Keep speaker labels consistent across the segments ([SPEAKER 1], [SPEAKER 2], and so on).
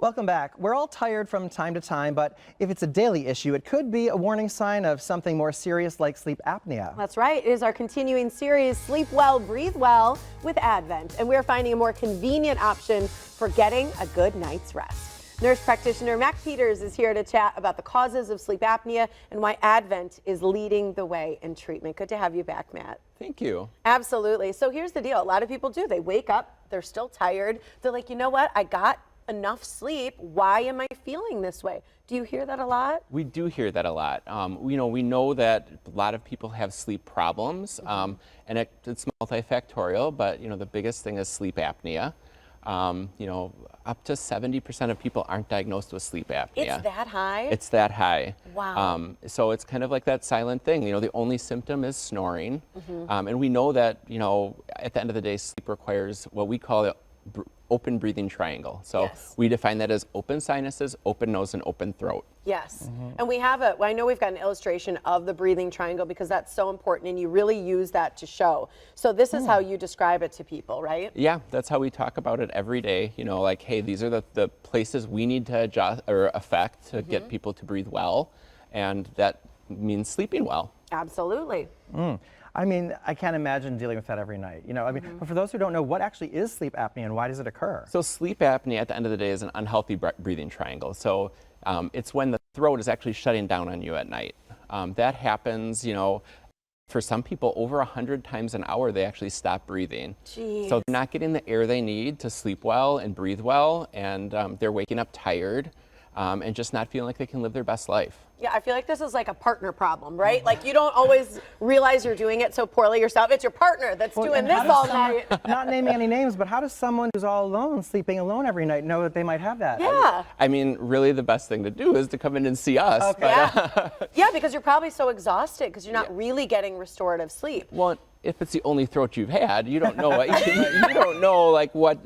[SPEAKER 1] Welcome back. We're all tired from time to time, but if it's a daily issue, it could be a warning sign of something more serious like sleep apnea.
[SPEAKER 2] That's right. It is our continuing series, Sleep Well, Breathe Well with Advent, and we're finding a more convenient option for getting a good night's rest. Nurse practitioner Mac Peters is here to chat about the causes of sleep apnea and why Advent is leading the way in treatment. Good to have you back, Matt.
[SPEAKER 3] Thank you.
[SPEAKER 2] Absolutely. So here's the deal. A lot of people do. They wake up, they're still tired. They're like, you know what? I got enough sleep. Why am I feeling this way? Do you hear that a lot?
[SPEAKER 3] We do hear that a lot. We know that a lot of people have sleep problems, and it's multifactorial, but the biggest thing is sleep apnea. Up to 70% of people aren't diagnosed with sleep apnea.
[SPEAKER 2] It's that high?
[SPEAKER 3] It's that high.
[SPEAKER 2] Wow.
[SPEAKER 3] So it's kind of like that silent thing. The only symptom is snoring. And we know that, at the end of the day, sleep requires what we call it open breathing triangle. So
[SPEAKER 2] yes.
[SPEAKER 3] We define that as open sinuses, open nose, and open throat.
[SPEAKER 2] Yes. And we have I know we've got an illustration of the breathing triangle because that's so important and you really use that to show. So this is how you describe it to people, right?
[SPEAKER 3] Yeah, that's how we talk about it every day. Like, hey, these are the places we need to adjust or affect to get people to breathe well. And that means sleeping well.
[SPEAKER 2] Absolutely.
[SPEAKER 1] I mean, I can't imagine dealing with that every night. But for those who don't know, what actually is sleep apnea and why does it occur?
[SPEAKER 3] So sleep apnea at the end of the day is an unhealthy breathing triangle. So it's when the throat is actually shutting down on you at night. That happens, for some people over 100 times an hour, they actually stop breathing.
[SPEAKER 2] Jeez.
[SPEAKER 3] So they're not getting the air they need to sleep well and breathe well, and they're waking up tired and just not feeling like they can live their best life.
[SPEAKER 2] Yeah, I feel like this is like a partner problem, right? Like you don't always realize you're doing it so poorly yourself. It's your partner that's doing this all night.
[SPEAKER 1] Not naming any names, but how does someone who's all alone, sleeping alone every night, know that they might have that?
[SPEAKER 2] Yeah.
[SPEAKER 3] I mean, really the best thing to do is to come in and see us.
[SPEAKER 1] Okay.
[SPEAKER 2] Yeah, because you're probably so exhausted because you're not really getting restorative sleep.
[SPEAKER 3] Well, if it's the only throat you've had, you don't know what you don't know like what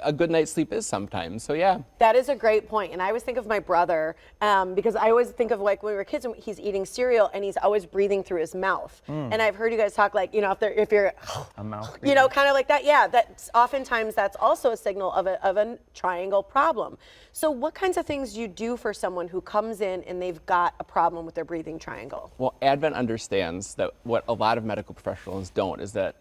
[SPEAKER 3] a good night's sleep is sometimes. So yeah. That
[SPEAKER 2] is a great point. And I always think of my brother because I always think of like when we were kids and he's eating cereal and he's always breathing through his mouth. And I've heard you guys talk like, if you're
[SPEAKER 1] a mouth
[SPEAKER 2] kind of like that. Yeah, that's oftentimes that's also a signal of a triangle problem. So what kinds of things do you do for someone who comes in and they've got a problem with their breathing triangle?
[SPEAKER 3] Well, Advent understands that what a lot of medical professionals don't is that,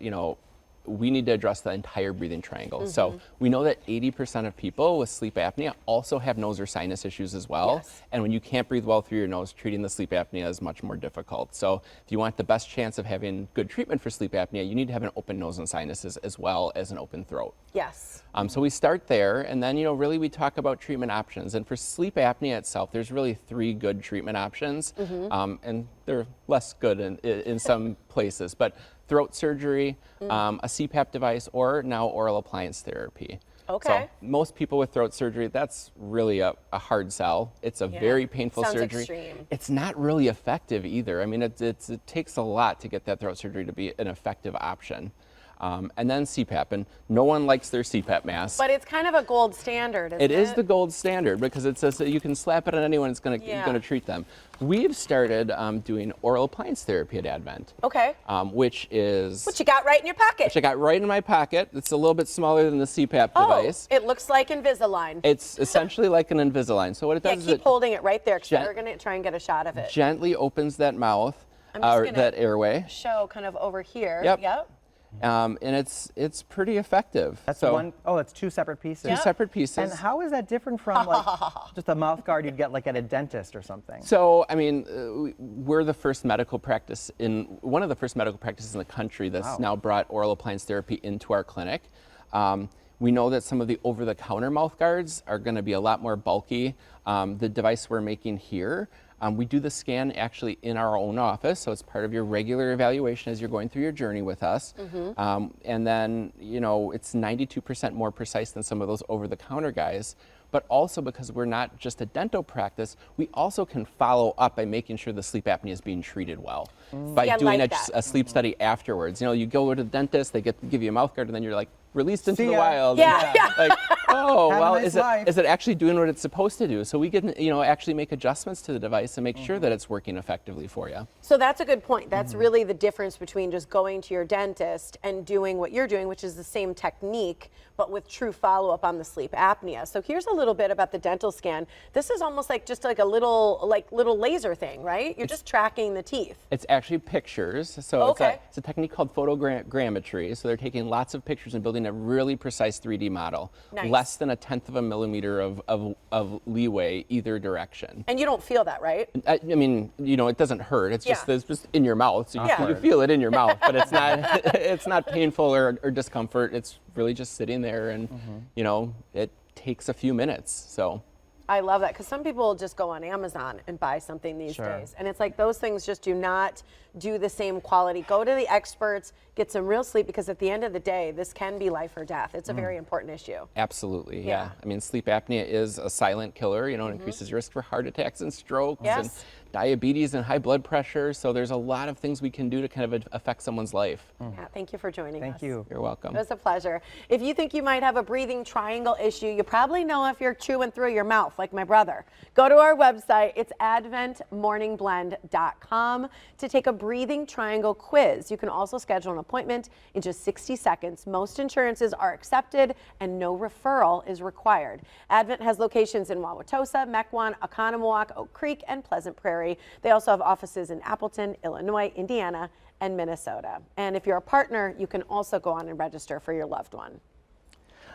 [SPEAKER 3] we need to address the entire breathing triangle. So we know that 80% of people with sleep apnea also have nose or sinus issues as well.
[SPEAKER 2] Yes.
[SPEAKER 3] And when you can't breathe well through your nose, treating the sleep apnea is much more difficult. So if you want the best chance of having good treatment for sleep apnea, you need to have an open nose and sinuses as well as an open throat.
[SPEAKER 2] Yes.
[SPEAKER 3] So we start there, and then, really we talk about treatment options. And for sleep apnea itself, there's really 3 good treatment options, and they're less good in some places. But throat surgery, a CPAP device, or now oral appliance therapy.
[SPEAKER 2] Okay.
[SPEAKER 3] So most people with throat surgery, that's really a hard sell. It's a very painful
[SPEAKER 2] Sounds
[SPEAKER 3] surgery.
[SPEAKER 2] Extreme.
[SPEAKER 3] It's not really effective either. I mean, it takes a lot to get that throat surgery to be an effective option. And then CPAP, and no one likes their CPAP mask.
[SPEAKER 2] But it's kind of a gold standard, isn't it?
[SPEAKER 3] It is the gold standard because it says that you can slap it on anyone, it's going to treat them. We've started doing oral appliance therapy at Advent.
[SPEAKER 2] Okay.
[SPEAKER 3] Which is...
[SPEAKER 2] What you got right in your pocket.
[SPEAKER 3] Which I got right in my pocket. It's a little bit smaller than the CPAP device.
[SPEAKER 2] It looks like Invisalign.
[SPEAKER 3] It's essentially like an Invisalign. So what it does is
[SPEAKER 2] keep holding it right there because we're going to try and get a shot of it.
[SPEAKER 3] Gently opens that mouth, or that airway.
[SPEAKER 2] Show kind of over here.
[SPEAKER 3] Yep. And it's pretty effective.
[SPEAKER 1] That's it's 2 separate pieces.
[SPEAKER 3] 2 separate pieces.
[SPEAKER 1] And how is that different from like just a mouth guard you'd get like at a dentist or something?
[SPEAKER 3] So, I mean, we're the first medical practice one of the first medical practices in the country that's now brought oral appliance therapy into our clinic. We know that some of the over-the-counter mouth guards are going to be a lot more bulky. The device we're making here, we do the scan actually in our own office, so it's part of your regular evaluation as you're going through your journey with us. And then, it's 92% more precise than some of those over-the-counter guys. But also because we're not just a dental practice, we also can follow up by making sure the sleep apnea is being treated well. By doing a sleep study afterwards. You go to the dentist, they give you a mouth guard, and then you're like, released into the wild.
[SPEAKER 2] Yeah.
[SPEAKER 3] Like, oh, well,
[SPEAKER 1] is
[SPEAKER 3] it actually doing what it's supposed to do? So we can, actually make adjustments to the device and make sure that it's working effectively for you.
[SPEAKER 2] So that's a good point. That's really the difference between just going to your dentist and doing what you're doing, which is the same technique, but with true follow-up on the sleep apnea. So here's a little bit about the dental scan. This is almost like just like a little laser thing, right? You're just tracking the teeth.
[SPEAKER 3] It's actually pictures. So
[SPEAKER 2] Okay.
[SPEAKER 3] it's a technique called photogrammetry. So they're taking lots of pictures and building a really precise 3D model.
[SPEAKER 2] Nice.
[SPEAKER 3] Less than 1/10 of a millimeter of leeway either direction.
[SPEAKER 2] And you don't feel that, right?
[SPEAKER 3] I mean, you know, it doesn't hurt. It's just
[SPEAKER 2] Yeah.
[SPEAKER 3] it's just in your mouth. So
[SPEAKER 2] Yeah.
[SPEAKER 3] you feel it in your mouth, but it's not it's not painful or discomfort. It's really just sitting there, and you know, it takes a few minutes. So
[SPEAKER 2] I love that, because some people just go on Amazon and buy something these
[SPEAKER 1] Sure.
[SPEAKER 2] days. And it's like those things just do not do the same quality. Go to the experts, get some real sleep, because at the end of the day, this can be life or death. It's a very important issue.
[SPEAKER 3] absolutely,
[SPEAKER 2] Yeah.
[SPEAKER 3] yeah. I mean, sleep apnea is a silent killer. You know, it increases risk for heart attacks and strokes and
[SPEAKER 2] Yes.
[SPEAKER 3] diabetes and high blood pressure. So there's a lot of things we can do to kind of affect someone's life.
[SPEAKER 2] Yeah, thank you for joining us.
[SPEAKER 1] Thank you.
[SPEAKER 3] You're welcome.
[SPEAKER 2] It was a pleasure. If you think you might have a breathing triangle issue, you probably know if you're chewing through your mouth, like my brother. Go to our website. It's adventmorningblend.com to take a breathing triangle quiz. You can also schedule an appointment in just 60 seconds. Most insurances are accepted and no referral is required. Advent has locations in Wauwatosa, Mequon, Oconomowoc, Oak Creek, and Pleasant Prairie. They also have offices in Appleton, Illinois, Indiana, and Minnesota. And if you're a partner, you can also go on and register for your loved one.